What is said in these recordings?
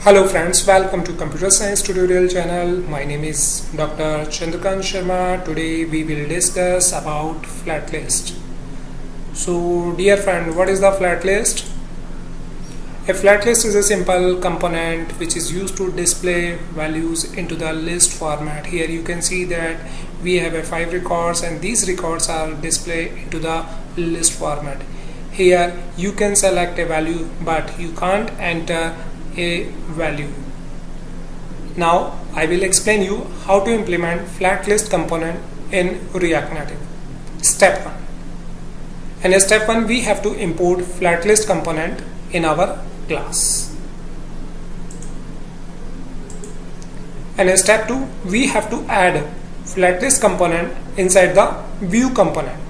Hello friends, welcome to Computer Science Tutorial channel. My name is Dr. Chandrakant Sharma. Today we will discuss about flat list. So dear friend, what is the flat list? A flat list is a simple component which is used to display values into the list format. Here you can see that we have 5 records and these records are displayed into the list format. Here you can select a value but you can't enter a value. Now I will explain you how to implement flat list component in React Native. Step 1. In step 1 we have to import flat list component in our class. And in step 2 we have to add flat list component inside the view component.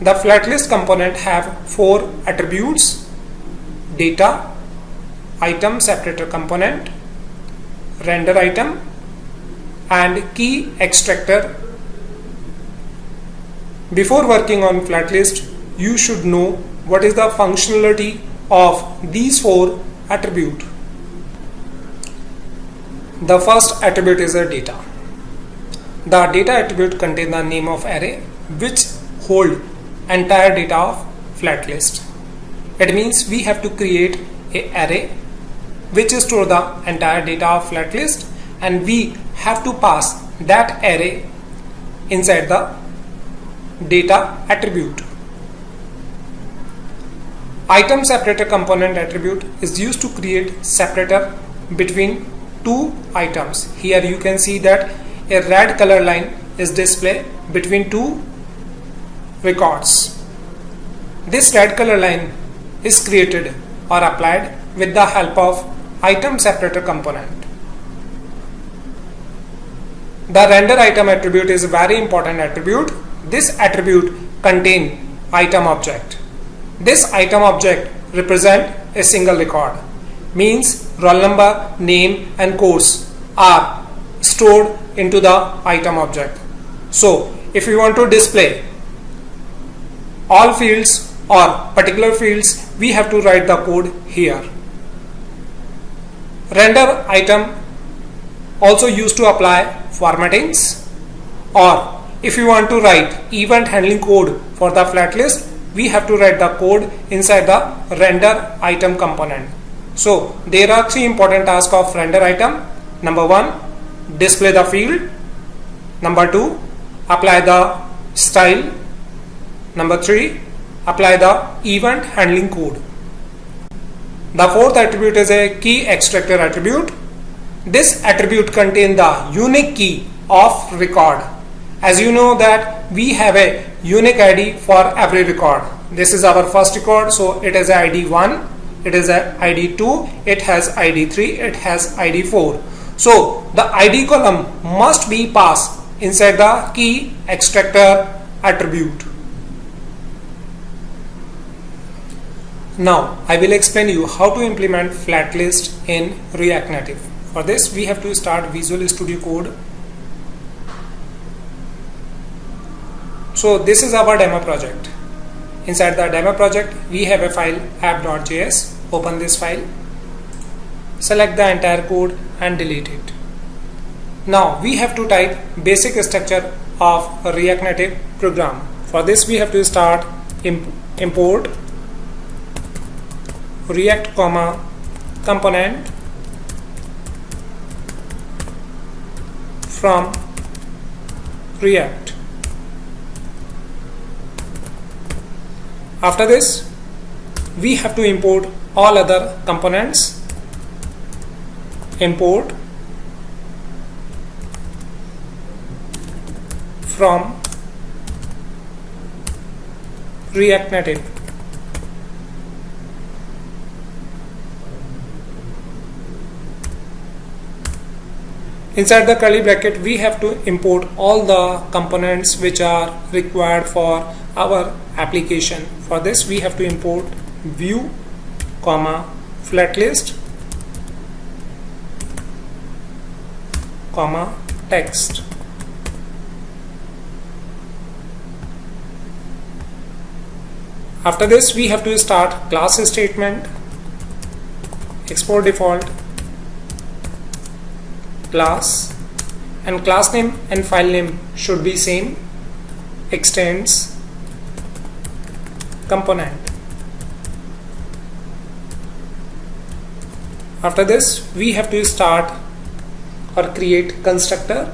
The flat list component have 4 attributes: data, item separator component, render item, and key extractor. Before working on flat list, you should know what is the functionality of these 4 attributes. The first attribute is a data. The data attribute contains the name of array which hold entire data of flat list. It means we have to create an array which store the entire data of flat list, and we have to pass that array inside the data attribute. Item separator component attribute is used to create separator between 2 items. Here you can see that a red color line is displayed between 2 records. This red color line is created or applied with the help of item separator component. The render item attribute is a very important attribute. This attribute contains item object. This item object represent a single record, means roll number, name and course are stored into the item object. So if we want to display all fields or particular fields, we have to write the code here. Render item also used to apply formattings, or if you want to write event handling code for the flat list, we have to write the code inside the render item component. So there are 3 important tasks of render item. Number 1, display the field. Number 2, apply the style. Number 3, apply the event handling code. The 4th attribute is a key extractor attribute. This attribute contains the unique key of record. As you know that we have a unique ID for every record. This is our first record, so it has ID 1, it is ID 2, it has ID 3, it has ID 4. So the ID column must be passed inside the key extractor attribute. Now I will explain you how to implement flat list in React Native. For this we have to start Visual Studio Code. So this is our demo project. Inside the demo project we have a file app.js. Open this file, select the entire code and delete it. Now we have to type basic structure of a React Native program. For this we have to start import React component from React. After this we have to import all other components. Import from React Native. Inside the curly bracket we have to import all the components which are required for our application. For this we have to import view, flat list, text. After this we have to start class statement. export default class, and class name and file name should be same, extends component. After this we have to start or create constructor.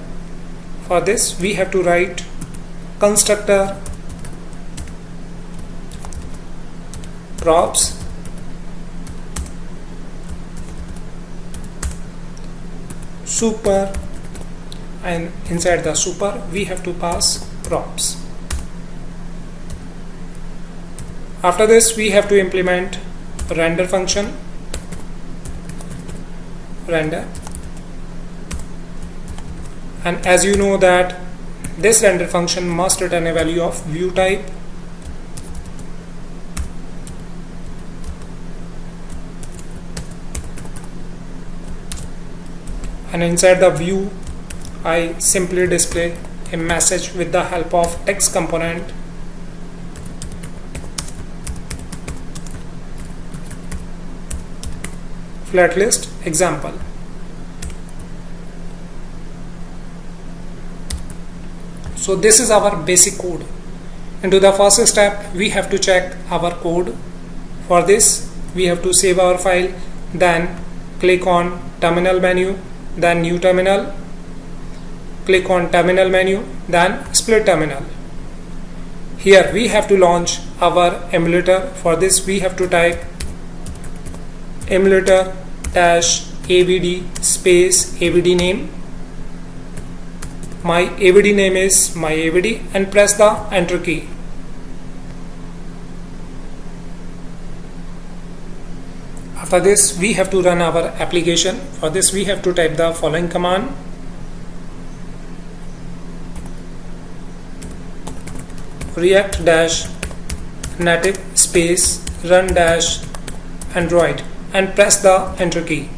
For this we have to write constructor props super, and inside the super we have to pass props. After this we have to implement render function, render, and as you know that this render function must return a value of view type. And inside the view I simply display a message with the help of text component. Flat list example. So this is our basic code. Into the first step we have to check our code. For this we have to save our file, then click on terminal menu, then new terminal, click on terminal menu, then split terminal. Here we have to launch our emulator. For this we have to type emulator -avd space avd name. My avd name is myavd, and press the enter key. After this we have to run our application. For this we have to type the following command: react-native space run-android, and press the enter key.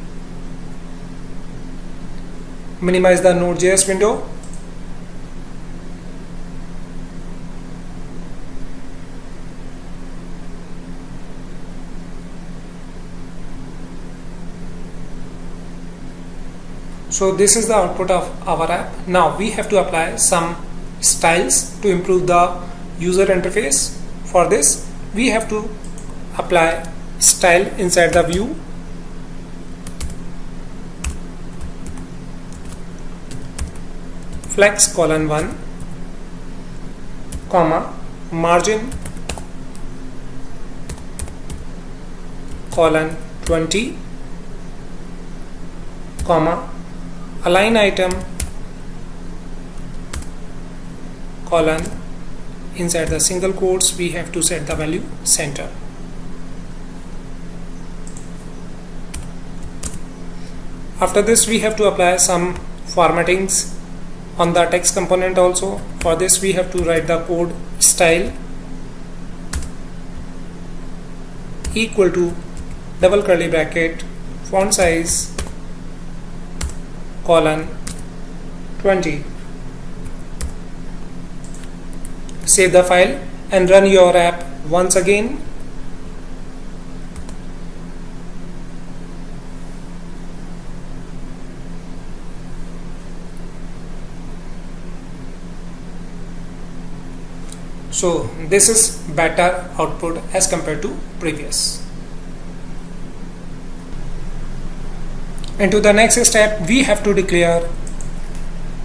Minimize the Node.js window. So this is the output of our app. Now we have to apply some styles to improve the user interface. For this we have to apply style inside the view. Flex :1, comma, margin :20, comma, align item colon, inside the single quotes we have to set the value center. After this we have to apply some formattings on the text component also. For this we have to write the code style equal to double curly bracket font size :20. Save the file and run your app once again. So this is better output as compared to previous. Into the next step we have to declare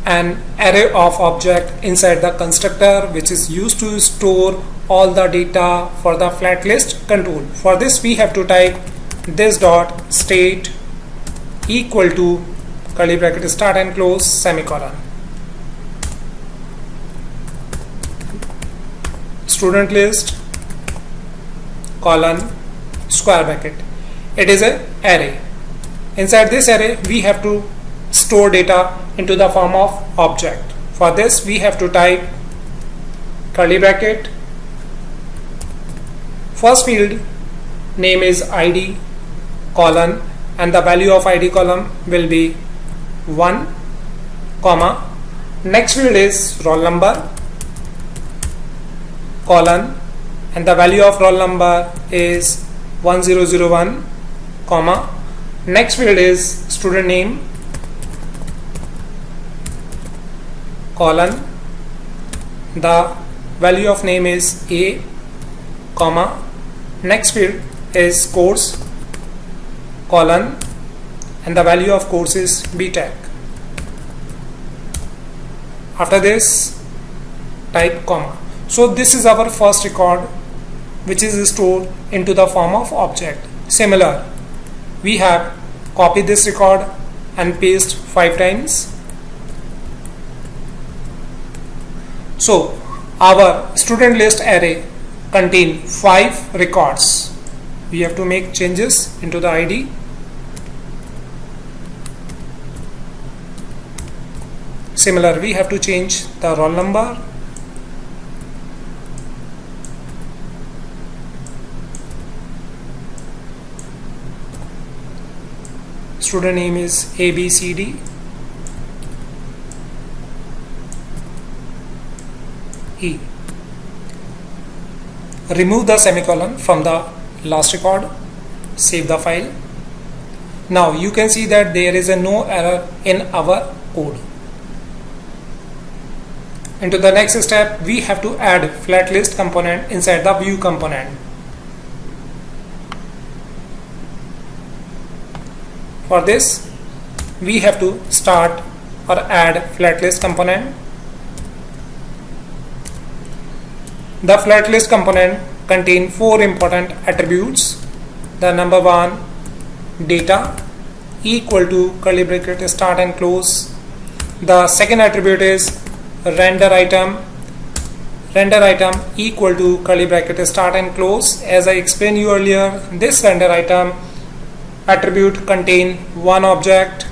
an array of object inside the constructor, which is used to store all the data for the flat list control. For this we have to type this dot state equal to curly bracket start and close semicolon. Student list colon square bracket. It is an array. Inside this array we have to store data into the form of object. For this we have to type curly bracket, first field name is id colon, and the value of id column will be 1, comma, next field is roll number colon, and the value of roll number is 1001, comma, Next field is student name, colon, the value of name is A, comma, next field is course, colon, and the value of course is BTech. After this, type comma. So this is our first record which is stored into the form of object. Similar, we have copied this record and paste 5 times. So our student list array contain 5 records. We have to make changes into the ID. Similar, we have to change the roll number, student name is ABCD, E. Remove the semicolon from the last record, save the file. Now you can see that there is no error in our code. Into the next step, we have to add flat list component inside the view component. For this, we have to start or add flat list component. The flat list component contains 4 important attributes. The number 1, data, equal to curly bracket start and close. The second attribute is render item equal to curly bracket start and close. As I explained you earlier, this render item attribute contain one object,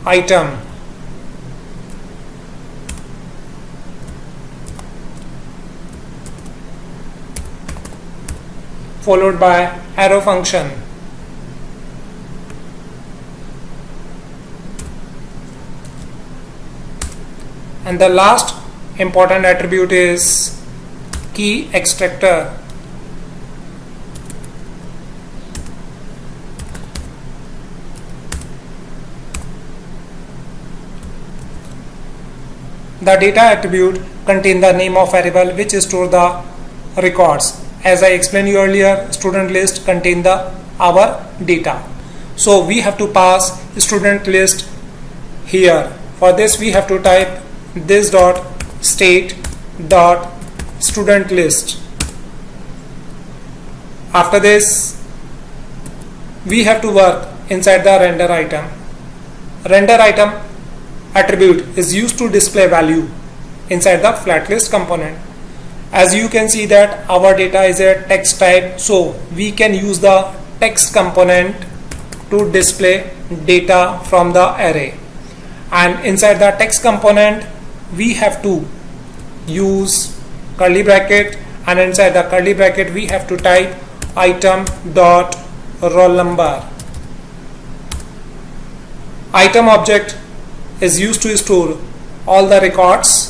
item, followed by arrow function. And the last important attribute is key extractor. The data attribute contains the name of variable which store the records. As I explained you earlier, student list contain our data. So we have to pass student list here. For this we have to type this dot state dot student list. After this, we have to work inside the render item. Render item attribute is used to display value inside the flat list component. As you can see that our data is a text type, so we can use the text component to display data from the array. And inside the text component, we have to use curly bracket, and inside the curly bracket we have to type item dot roll number. Item object is used to store all the records.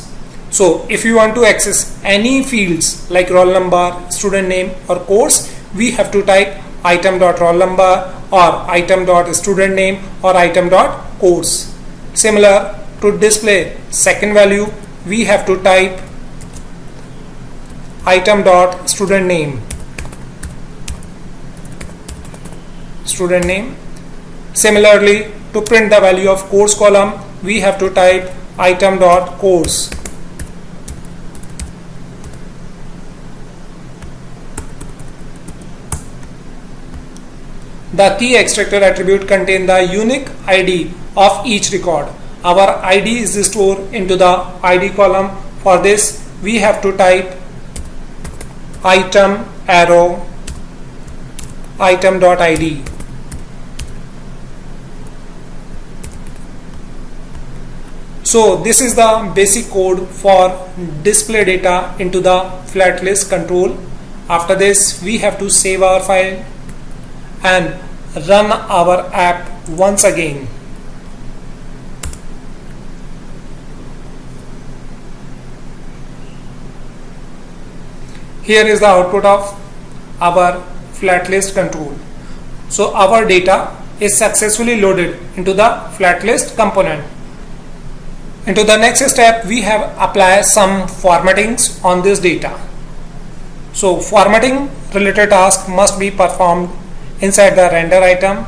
So if you want to access any fields like roll number, student name or course, we have to type item dot roll number or item dot student name or item dot course. Similar, to display second value, we have to type item dot student name. Similarly, to print the value of course column, we have to type item dot course. The key extractor attribute contains the unique ID of each record. Our ID is stored into the ID column. For this, we have to type item arrow item.id. So this is the basic code for display data into the flat list control. After this, we have to save our file and run our app once again. Here is the output of our flat list control. So our data is successfully loaded into the flat list component. Into the next step, we have apply some formattings on this data. So formatting related task must be performed inside the render item.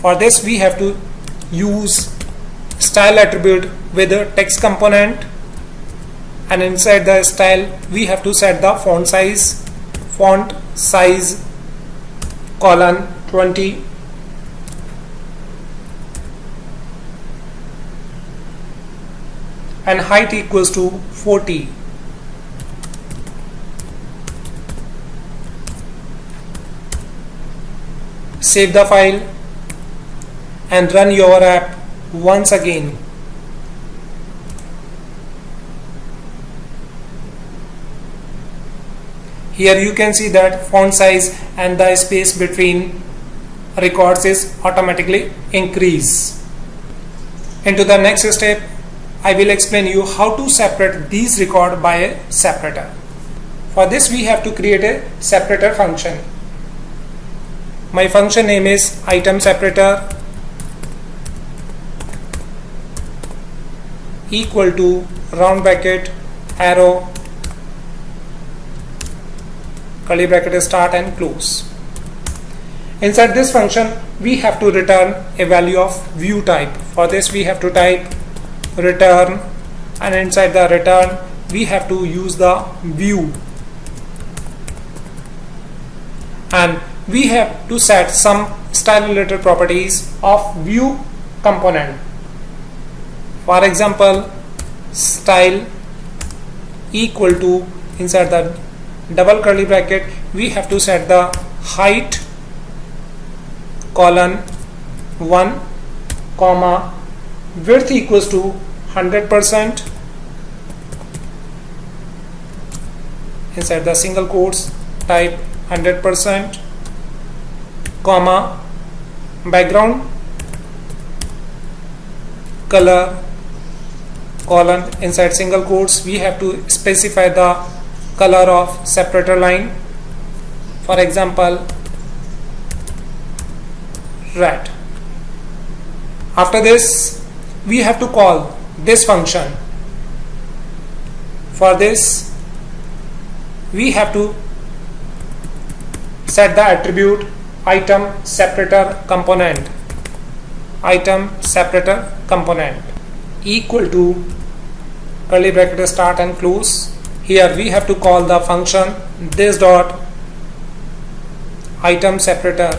For this we have to use style attribute with the text component, and inside the style we have to set the font size colon 20, and height equals to 40. Save the file and run your app once again. Here you can see that font size and the space between records is automatically increased. Into the next step, I will explain you how to separate these records by a separator. For this we have to create a separator function. My function name is item separator equal to round bracket arrow curly bracket start and close. Inside this function we have to return a value of view type. For this we have to type return, and inside the return we have to use the view, and we have to set some style related properties of view component. For example, style equal to, inside the double curly bracket we have to set the height colon 1 comma width equals to 100%, inside the single quotes type 100%, comma background color colon, inside single quotes we have to specify the color of separator line, for example red. After this we have to call this function. For this we have to set the attribute item separator component equal to curly bracket start and close. Here we have to call the function this dot item separator.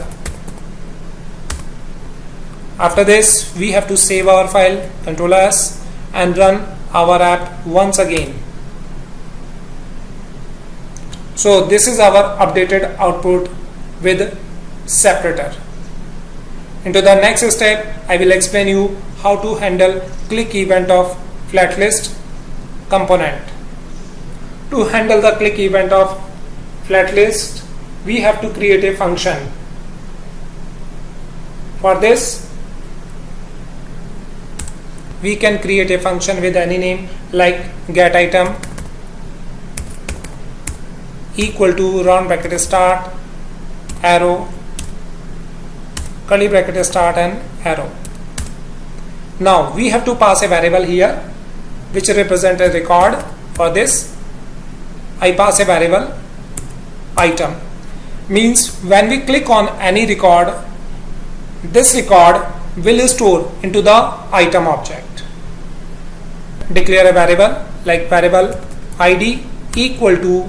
After this we have to save our file, Ctrl S, and run our app once again. So this is our updated output with separator. Into the next step I will explain you how to handle click event of flat list component. To handle the click event of flat list we have to create a function. For this we can create a function with any name like get item equal to round bracket start arrow curly bracket start and arrow. Now we have to pass a variable here which represent a record. For this I pass a variable item, means when we click on any record, this record will store into the item object. Declare a variable like variable id equal to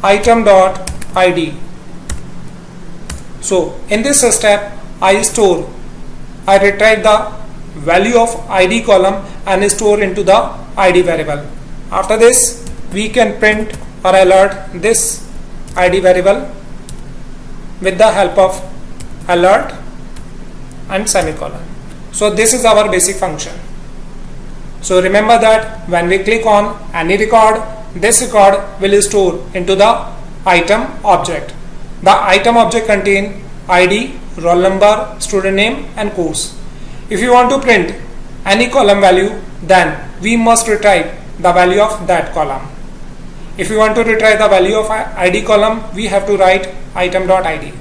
item dot id. So in this step I retrieve the value of id column and store into the id variable. After this we can print or alert this id variable with the help of alert and semicolon. So this is our basic function. So remember that when we click on any record, this record will store into the item object. The item object contain id, roll number, student name and course. If you want to print any column value, then we must retrieve the value of that column. If you want to retrieve the value of id column, we have to write item.id.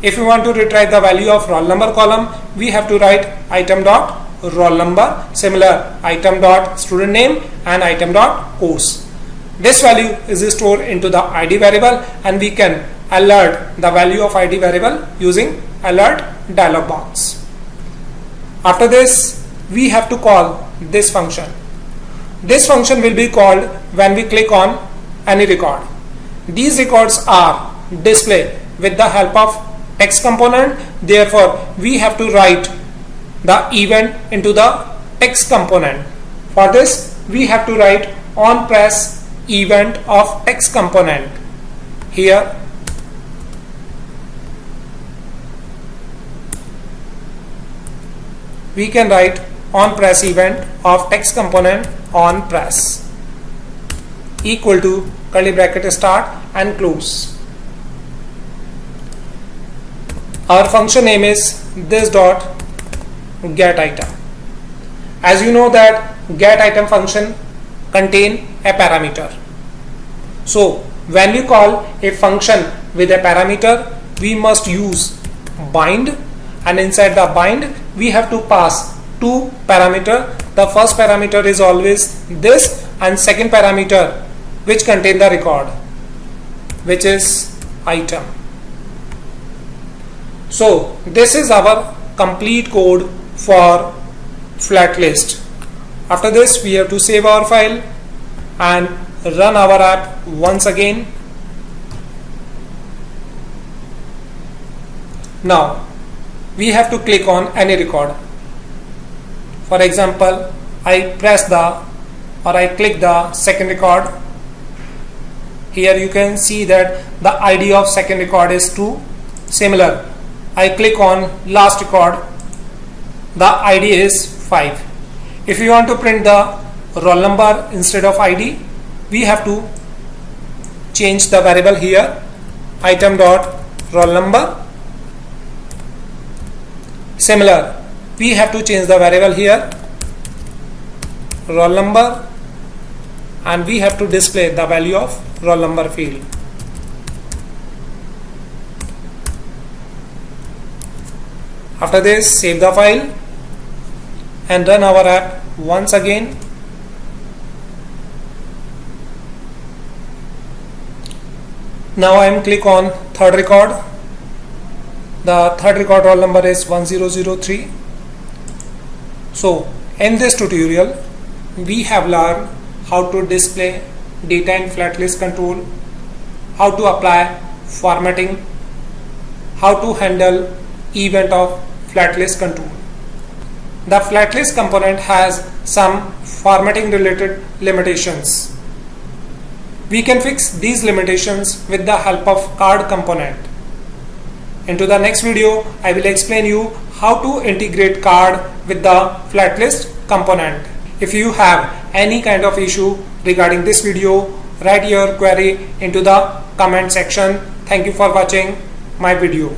If we want to retrieve the value of roll number column, we have to write item dot roll number, similar item dot student name and item dot course. This value is stored into the ID variable and we can alert the value of ID variable using alert dialog box. After this, we have to call this function. This function will be called when we click on any record. These records are displayed with the help of text component. Therefore, we have to write the event into the text component. For this, we have to write on press event of text component. Here, we can write on press event of text component on press equal to curly bracket start and close. Our function name is this dot get item. As you know that get item function contain a parameter. So when we call a function with a parameter, we must use bind, and inside the bind we have to pass two parameter. The first parameter is always this, and second parameter which contain the record, which is item. So this is our complete code for flat list. After this, we have to save our file and run our app once again. Now we have to click on any record. For example, I click the second record. Here you can see that the ID of second record is 2. Similar, I click on last record, the ID is 5. If you want to print the roll number instead of ID, we have to change the variable here, item dot roll number. Similar, we have to change the variable here, roll number, and we have to display the value of roll number field. After this, save the file and run our app once again. Now I am click on third record. The third record roll number is 1003. So in this tutorial, we have learned how to display data in flat list control, how to apply formatting, how to handle event of flat list control. The flat list component has some formatting related limitations. We can fix these limitations with the help of card component. Into the next video, I will explain you how to integrate card with the flat list component. If you have any kind of issue regarding this video, write your query into the comment section. Thank you for watching my video.